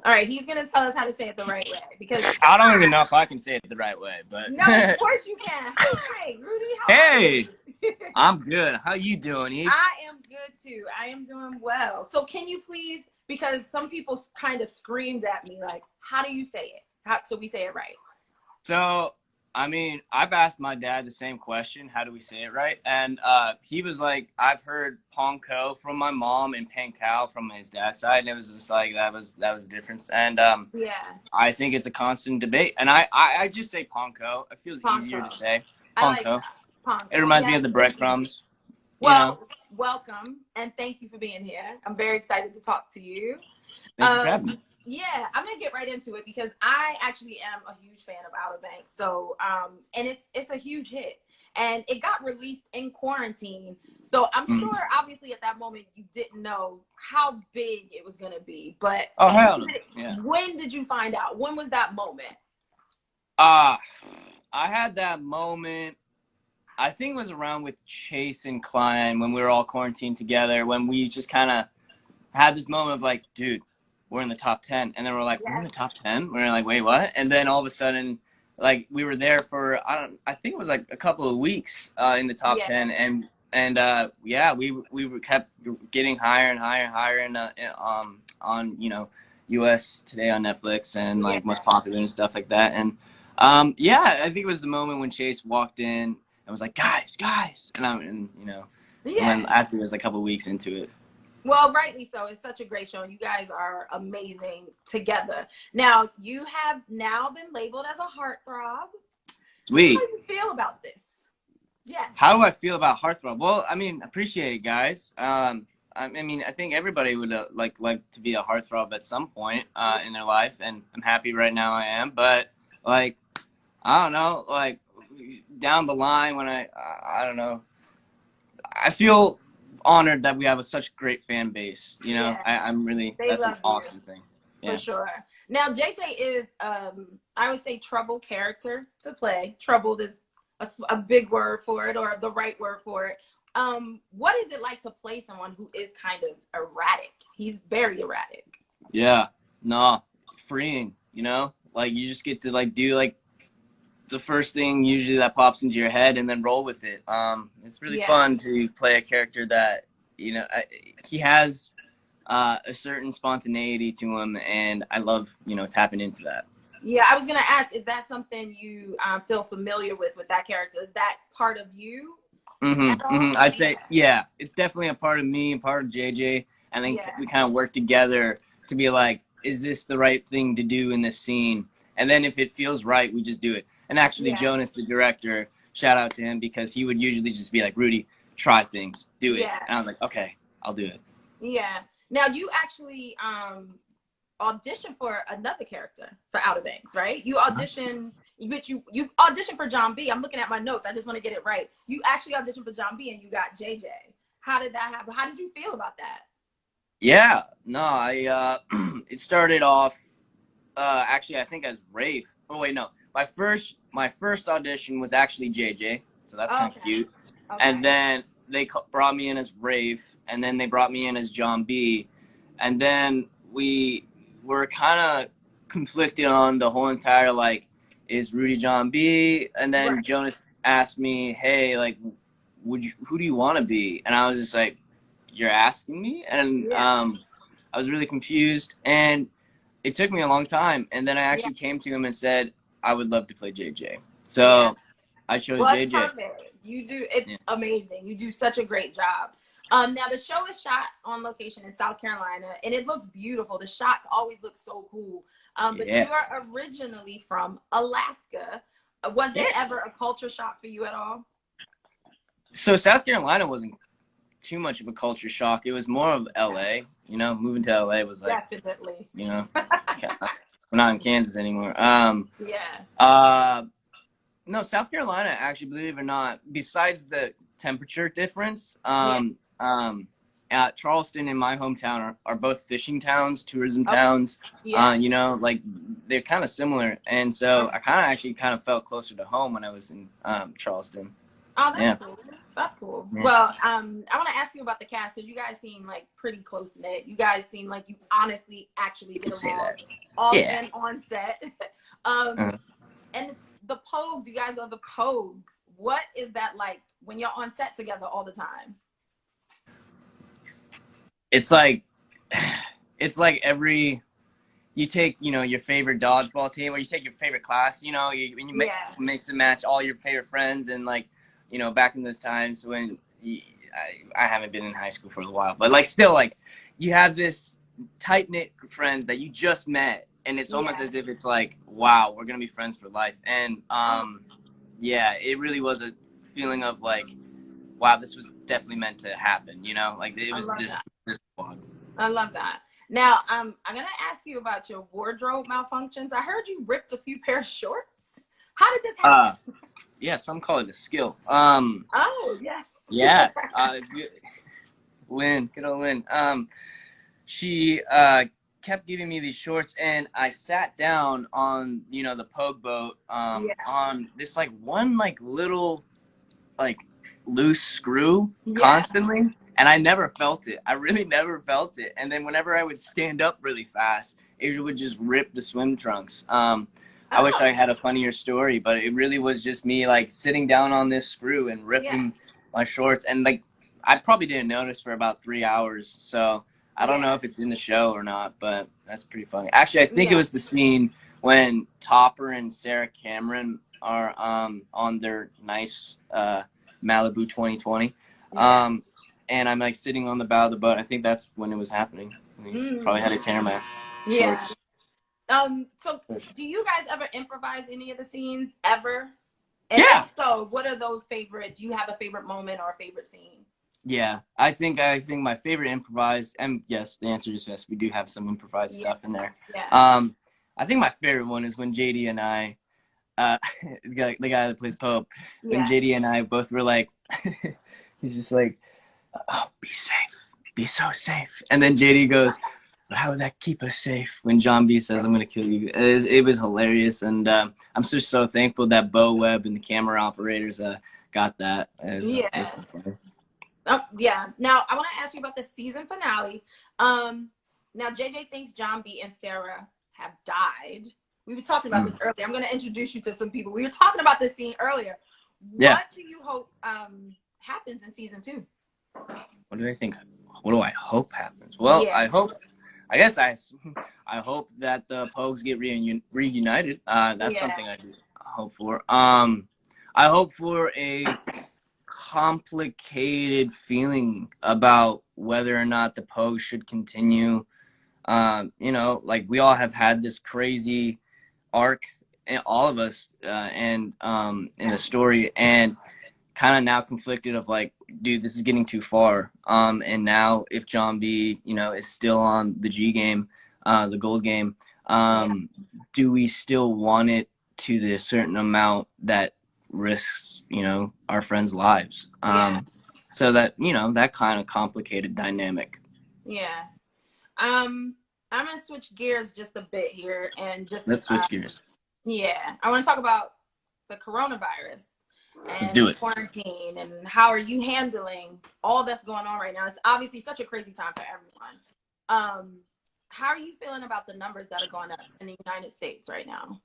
All right, he's gonna tell us how to say it the right way because I don't even know if I can say it the right way, but no, of course you can. Hi, Rudy. How are hey, you? I'm good. How you doing, Eve? I am good too. I am doing well. So can you please, because some people kind of screamed at me, like, how do you say it? So we say it right. So, I mean, I've asked my dad the same question. How do we say it right? And he was like, I've heard Pankow from my mom and Pankow from his dad's side, and it was just like that was the difference. And Yeah. I think it's a constant debate. And I just say Pankow. It feels easier to Panko. say. I like Pankow. that. It Panko. reminds me Yeah, of the it's easy. breadcrumbs. You know. Well, welcome and thank you for being here. I'm very excited to talk to you. Thank you for having me. Yeah, I'm gonna get right into it because I actually am a huge fan of Outerbanks. So, and it's a huge hit, and it got released in quarantine. So I'm sure, obviously, at that moment you didn't know how big it was gonna be. But Oh hell no! Yeah. when did you find out? When was that moment? I had that moment. I think it was around with Chase and Klein when we were all quarantined together. When we just kind of had this moment of like, dude, we're in the top 10, and then we're like, we're in the top 10. We're like, wait, what? And then all of a sudden, like we were there for I think it was like a couple of weeks in the top 10, and yeah, we kept getting higher and higher and higher on U.S. Today on Netflix and like Most Popular and stuff like that. And yeah, I think it was the moment when Chase walked in and was like, guys, and when after it was like a couple of weeks into it. Well, rightly so. It's such a great show. You guys are amazing together. Now, you have now been labeled as a heartthrob. Sweet. How do you feel about this? Yes. How do I feel about heartthrob? Well, I mean, appreciate it, guys. I mean, I think everybody would like to be a heartthrob at some point in their life, and I'm happy right now I am. But like, I don't know, like down the line when I don't know, I feel honored that we have such great fan base. You know, I'm really that's an awesome thing. Yeah. For sure. Now, JJ is I would say troubled character to play. Troubled is a big word for it, or the right word for it. What is it like to play someone who is kind of erratic? He's very erratic. Yeah, no, freeing. You know, like you just get to like do like the first thing usually that pops into your head and then roll with it. It's really fun to play a character that, you know, he has a certain spontaneity to him, and I love, tapping into that. Yeah, I was going to ask, is that something you feel familiar with that character? Is that part of you? I'd say, yeah, it's definitely a part of me and part of JJ. And then we kind of work together to be like, is this the right thing to do in this scene? And then if it feels right, we just do it. And actually, Jonas, the director, shout out to him, because he would usually just be like, Rudy, try things, do it. And I was like, okay, I'll do it. Yeah. Now, you actually auditioned for another character for Outerbanks, right? You auditioned, but you auditioned for John B. I'm looking at my notes. I just want to get it right. You actually auditioned for John B. and you got JJ. How did that happen? How did you feel about that? Yeah. No, I it started off actually, I think as Rafe. Oh wait, no. My first audition was actually JJ, so that's kind of cute. Okay. And then they brought me in as Rafe, and then they brought me in as John B. And then we were kind of conflicted on the whole entire, like, is Rudy John B? And then Jonas asked me, hey, like, who do you want to be? And I was just like, you're asking me? And I was really confused, and it took me a long time. And then I actually came to him and said, I would love to play JJ. So I chose JJ. Perfect. You do, it's amazing. You do such a great job. Now the show is shot on location in South Carolina, and it looks beautiful. The shots always look so cool. But you are originally from Alaska. Was it ever a culture shock for you at all? So South Carolina wasn't too much of a culture shock. It was more of LA. You know, moving to LA was like, definitely. You know, we're not in Kansas anymore. No, South Carolina, actually, believe it or not, besides the temperature difference, Charleston and my hometown are both fishing towns, tourism towns. You know, like they're kind of similar, and so I kind of felt closer to home when I was in Charleston. Oh, that's cool. That's cool. Yeah. Well, I want to ask you about the cast because you guys seem like pretty close knit. You guys seem like you honestly actually get along all in on set. And it's the Pogues. You guys are the Pogues. What is that like when you're on set together all the time? It's like you take, you know, your favorite dodgeball team, or you take your favorite class, you know, when you mix and match all your favorite friends, and like, you know, back in those times when I haven't been in high school for a while, but like still, like you have this tight knit friends that you just met, and it's almost as if it's like, wow, we're gonna be friends for life. And it really was a feeling of like, wow, this was definitely meant to happen, you know, like it was this squad. I love that. Now, I'm gonna ask you about your wardrobe malfunctions. I heard you ripped a few pair of shorts. How did this happen? Yeah, some call it a skill. Oh yes. Yeah. Lynn, good old Lynn. She kept giving me these shorts, and I sat down on, you know, the Pogue boat on this like one like little like loose screw constantly, and I never felt it. I really never felt it. And then whenever I would stand up really fast, it would just rip the swim trunks. I wish I had a funnier story, but it really was just me like sitting down on this screw and ripping my shorts, and like I probably didn't notice for about 3 hours. So I don't know if it's in the show or not, but that's pretty funny. Actually, I think it was the scene when Topper and Sarah Cameron are on their nice Malibu 2020. And I'm like sitting on the bow of the boat. I think that's when it was happening. Probably had to tear my shorts. So do you guys ever improvise any of the scenes ever? And if so, what are those favorite? Do you have a favorite moment or a favorite scene? Yeah, I think my favorite improvised, and yes, the answer is yes, we do have some improvised stuff in there. I think my favorite one is when JD and I, the guy that plays Pope, when JD and I both were like, he's just like, oh, be safe, be so safe. And then JD goes, but how would that keep us safe? When John B says, I'm going to kill you. It was hilarious. And I'm just so thankful that Bo Webb and the camera operators got that. Now, I want to ask you about the season finale. Now, JJ thinks John B and Sarah have died. We were talking about this earlier. I'm going to introduce you to some people. We were talking about this scene earlier. What do you hope happens in season 2? What do I think? What do I hope happens? Well, I hope that the Pogues get reunited. That's something I do hope for. I hope for a complicated feeling about whether or not the Pogues should continue. You know, like we all have had this crazy arc, all of us, and in the story, and kind of now conflicted of like, dude, this is getting too far. And now if John B, you know, is still on the G game, the gold game, do we still want it to the certain amount that risks, you know, our friends' lives? So that, you know, that kind of complicated dynamic. I'm gonna switch gears just a bit here and just let's switch gears. I want to talk about the coronavirus. Let's do it. Quarantine, and how are you handling all that's going on right now? It's obviously such a crazy time for everyone. How are you feeling about the numbers that are going up in the United States right now?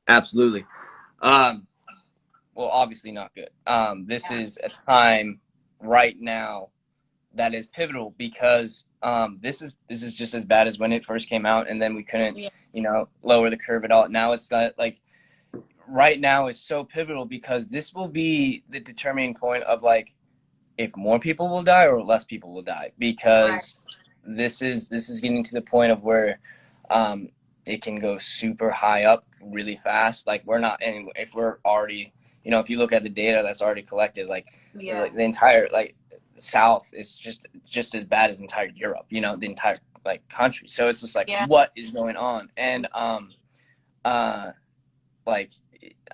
Absolutely. Well, obviously not good. This is a time right now that is pivotal because this is just as bad as when it first came out, and then we couldn't, you know, lower the curve at all. Now it's got like. Right now is so pivotal because this will be the determining point of like if more people will die or less people will die, because this is getting to the point of where it can go super high up really fast. Like we're not, and if we're already, you know, if you look at the data that's already collected, like the entire like South is just as bad as entire Europe, you know, the entire like country. So it's just like what is going on? And like,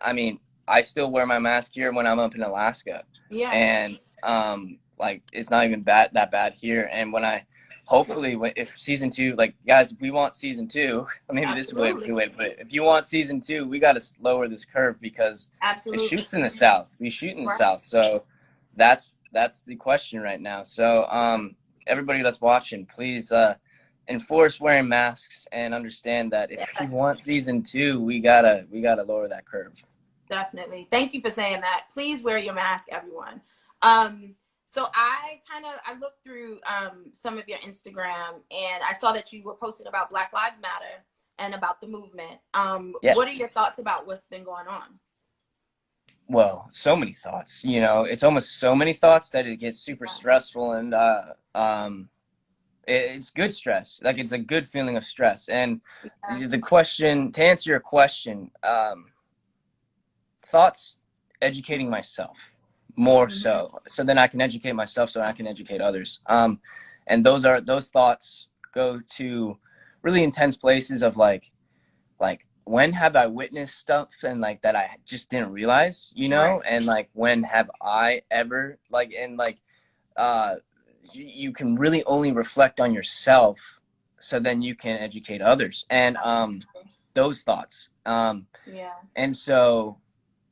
I mean, I still wear my mask here when I'm up in Alaska. And like it's not even that bad here. And when I hopefully if season 2, like guys, if we want season 2, maybe this is the way to do it, but if you want season 2, we got to lower this curve because it shoots in the South. We shoot in the South. So that's that's the question right now. So everybody that's watching, please enforce wearing masks and understand that if you want season 2, we gotta lower that curve. Definitely. Thank you for saying that. Please wear your mask, everyone. So I looked through some of your Instagram, and I saw that you were posting about Black Lives Matter and about the movement. What are your thoughts about what's been going on? Well, so many thoughts. You know, it's almost so many thoughts that it gets super stressful, and it's good stress. Like, it's a good feeling of stress. And the question, to answer your question, thoughts, educating myself more so then I can educate myself, so I can educate others. And those thoughts go to really intense places of like when have I witnessed stuff and like that I just didn't realize, you know? Right. And like, when have I ever you can really only reflect on yourself, so then you can educate others. And those thoughts. And so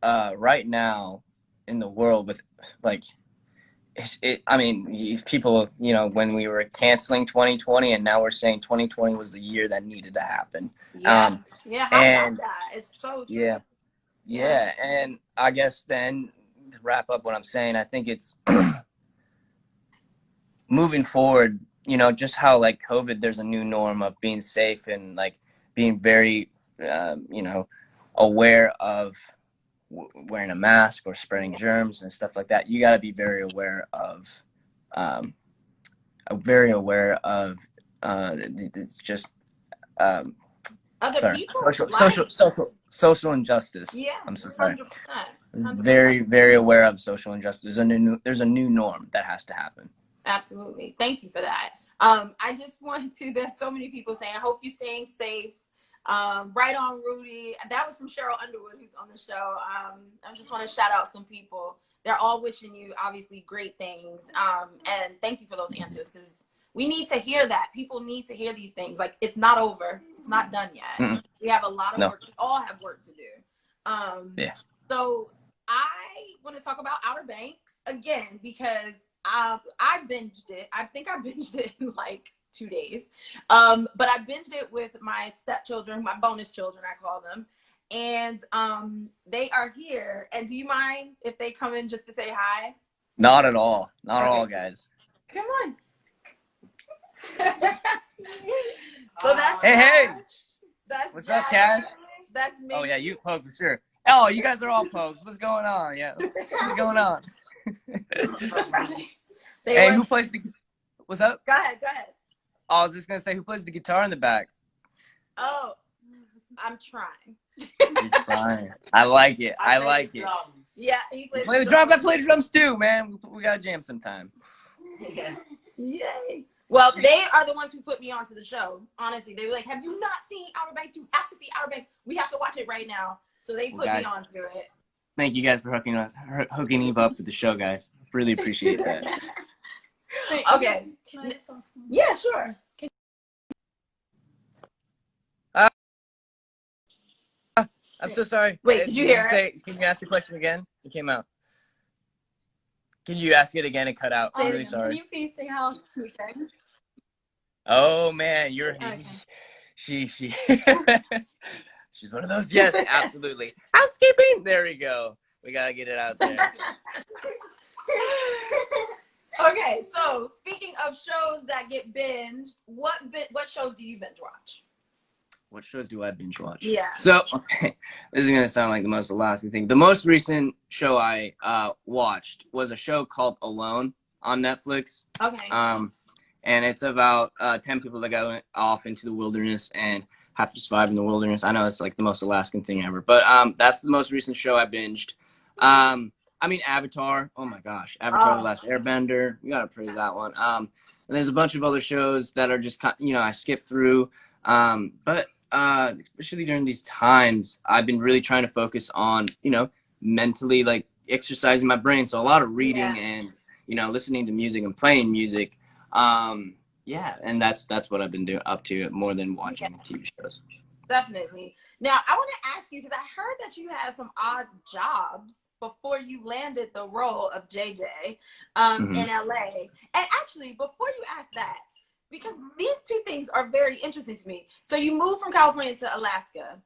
right now in the world with like I mean, people, you know, when we were canceling 2020 and now we're saying 2020 was the year that needed to happen. How about that? It's so true. Yeah. And I guess then to wrap up what I'm saying, I think it's moving forward, you know, just how like COVID, there's a new norm of being safe and like being very, you know, aware of wearing a mask or spreading germs and stuff like that. You got to be very aware of just other people, social injustice. I'm so sorry. 100%. Very, very aware of social injustice. There's a new norm that has to happen. Absolutely. Thank you for that. I just want to, there's so many people saying, I hope you're staying safe. Right on, Rudy. That was from Cheryl Underwood, who's on the show. I just want to shout out some people. They're all wishing you, obviously, great things. And thank you for those answers, because we need to hear that. People need to hear these things. Like, it's not over. It's not done yet. We have a lot of work. We all have work to do. So I want to talk about Outer Banks again, because I binged it. I think I binged it in like 2 days. But I binged it with my stepchildren, my bonus children, I call them. And they are here. And do you mind if they come in just to say hi? Not at all. Not at all, guys. Come on. So that's hey. That's what's up, Cash? That's me. Oh yeah, you poke for sure. Oh, you guys are all pokes. What's going on? Yeah, what's going on? Who plays the? What's up? Go ahead. I was just gonna say, who plays the guitar in the back? Oh, I'm trying. You're trying. I like it. I like it. Drums. Yeah, he plays the drums. I play the drums too, man. We gotta jam sometime. Yeah. Yay. Well, they are the ones who put me onto the show. Honestly, they were like, "Have you not seen Outer Banks? You have to see Outer Banks. We have to watch it right now." So they put me onto it. Thank you guys for hooking Eve up with the show, guys. Really appreciate that. Okay. Yeah, sure. I'm so sorry. Wait, did you hear it? Can you ask the question again? It came out. Can you ask it again and cut out? I'm really sorry. Can you please say housekeeping? Oh man, she's one of those. Yes, absolutely. Housekeeping. There we go. We gotta get it out there. Okay, so speaking of shows that get binged, what shows do you binge watch? What shows do I binge watch? Yeah. So, okay, this is going to sound like the most Alaskan thing. The most recent show I watched was a show called Alone on Netflix. Okay. And it's about 10 people that go off into the wilderness and have to survive in the wilderness. I know it's like the most Alaskan thing ever, but that's the most recent show I binged. I mean, Avatar. Oh my gosh, Avatar: The Last Airbender. We gotta praise that one. And there's a bunch of other shows that are just, you know, I skip through. But especially during these times, I've been really trying to focus on, you know, mentally like exercising my brain. So a lot of reading and, you know, listening to music and playing music. Yeah, and that's what I've been up to more than watching TV shows. Definitely. Now I want to ask you, because I heard that you had some odd jobs. before you landed the role of JJ in LA. And actually, before you ask that, because these two things are very interesting to me. So you moved from California to Alaska.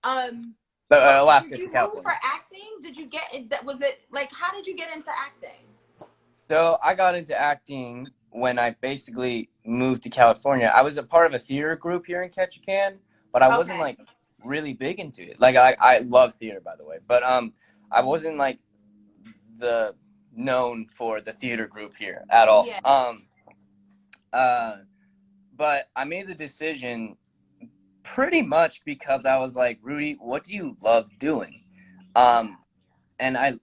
Alaska did you to California. move for acting? Did you get that? Was it like, how did you get into acting? So I got into acting when I basically moved to California. I was a part of a theater group here in Ketchikan, but I wasn't like really big into it. Like I love theater, by the way, but I wasn't like the known for the theater group here at all. Yeah. But I made the decision pretty much because I was like, Rudy, what do you love doing? And I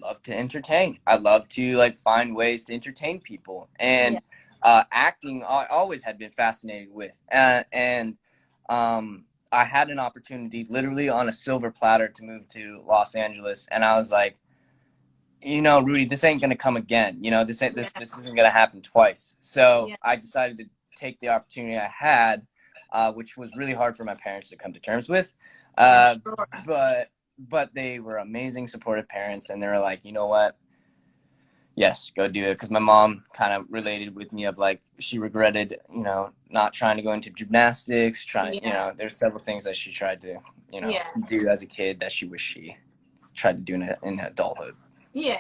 love to entertain. I love to like find ways to entertain people, and acting I always had been fascinated with. And I had an opportunity, literally on a silver platter, to move to Los Angeles, and I was like, you know, Rudy, this ain't gonna come again. You know, this isn't gonna happen twice. So I decided to take the opportunity I had, which was really hard for my parents to come to terms with. But they were amazing, supportive parents, and they were like, you know what? Yes, go do it. Because my mom kind of related with me of like, she regretted, you know, not trying to go into gymnastics, you know, there's several things that she tried to, you know, do as a kid that she wished she tried to do in adulthood. Yeah.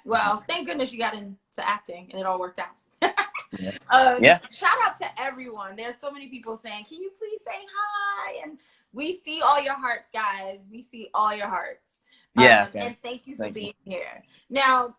Well, thank goodness you got into acting and it all worked out. Shout out to everyone. There's so many people saying, can you please say hi? And we see all your hearts, guys. We see all your hearts. And thank you for being here. Now,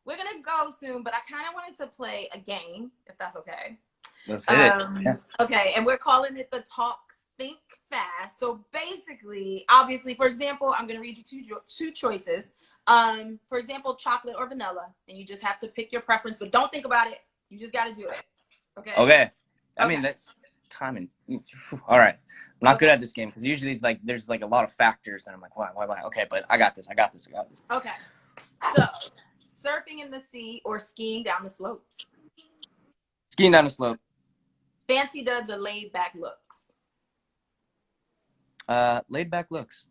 we're going to go soon, but I kind of wanted to play a game, if that's okay. Let's hit it. Okay, and we're calling it the Talks Think Fast. So basically, obviously, for example, I'm going to read you two choices. For example, chocolate or vanilla. And you just have to pick your preference, but don't think about it. You just got to do it. Okay? I mean, that's timing. All right. I'm not good at this game because usually it's like there's like a lot of factors and I'm like, why? Okay, but I got this. Okay. So, surfing in the sea or skiing down the slopes? Skiing down the slope. Fancy duds or laid back looks? Laid back looks.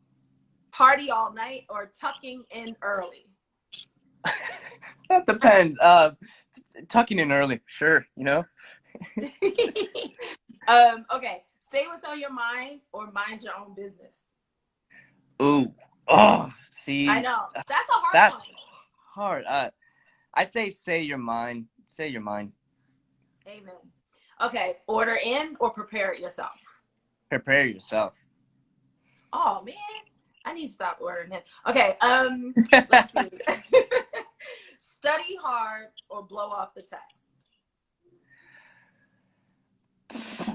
Party all night or tucking in early? That depends. Tucking in early, sure, you know. Okay. Say what's on your mind or mind your own business? Ooh. Oh, see. I know. That's a hard one. Hard. I say your mind. Say your mind. Amen. Okay. Order in or prepare it yourself? Prepare yourself. Oh, man. I need to stop ordering it. Okay. Let's see. Study hard or blow off the test?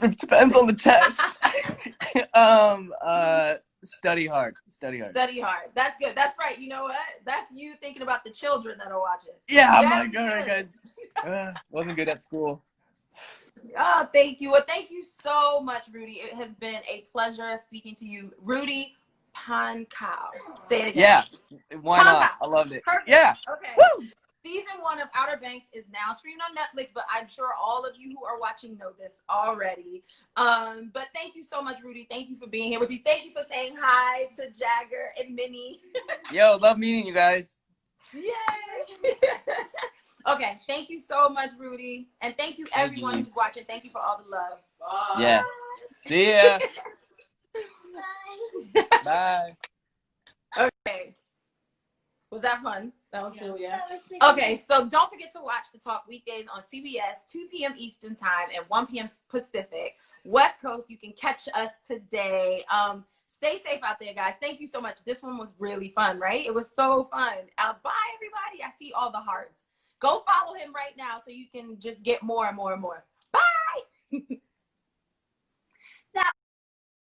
It depends on the test. Study hard. Study hard. That's good. That's right. You know what? That's you thinking about the children that are watching. Yeah, I'm like, all right, guys. Wasn't good at school. Oh, thank you. Well, thank you so much, Rudy. It has been a pleasure speaking to you. Rudy Pankow. Say it again. Yeah. Why not? I loved it. Perfect. Yeah. Okay. Woo! Season 1 of Outerbanks is now streamed on Netflix, but I'm sure all of you who are watching know this already. But thank you so much, Rudy. Thank you for being here with you. Thank you for saying hi to Jagger and Minnie. Yo, love meeting you guys. Yay! Okay, thank you so much, Rudy. And thank you, everyone who's watching. Thank you for all the love. Bye. Yeah. See ya. Bye. Bye. Okay. Was that fun? That was cool, yeah. Okay, so don't forget to watch The Talk weekdays on CBS, 2 p.m. Eastern Time and 1 p.m. Pacific. West Coast, you can catch us today. Stay safe out there, guys. Thank you so much. This one was really fun, right? It was so fun. Bye, everybody. I see all the hearts. Go follow him right now so you can just get more and more and more. Bye.